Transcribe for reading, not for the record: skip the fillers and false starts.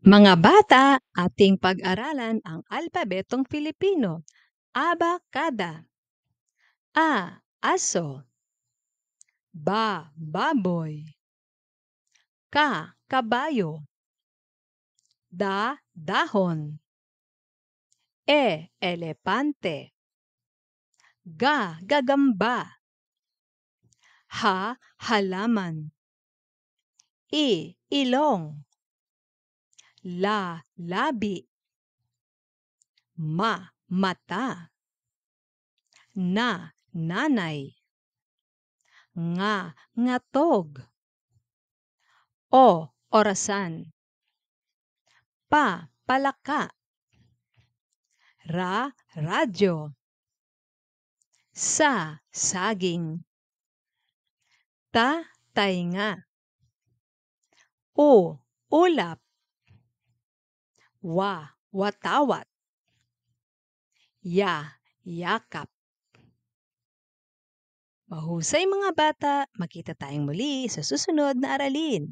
Mga bata, ating pag-aralan ang alpabetong Filipino. Abakada. A. Aso. Baboy. Kabayo. Dahon. Elepante. Gagamba. Halaman. Ilong. Labi. Mata. Nanay. Ngatog. Orasan. Palaka. Radyo. Saging. Tainga. Ulap. Watawat. Yakap. Mahusay mga bata, makita tayong muli sa susunod na aralin.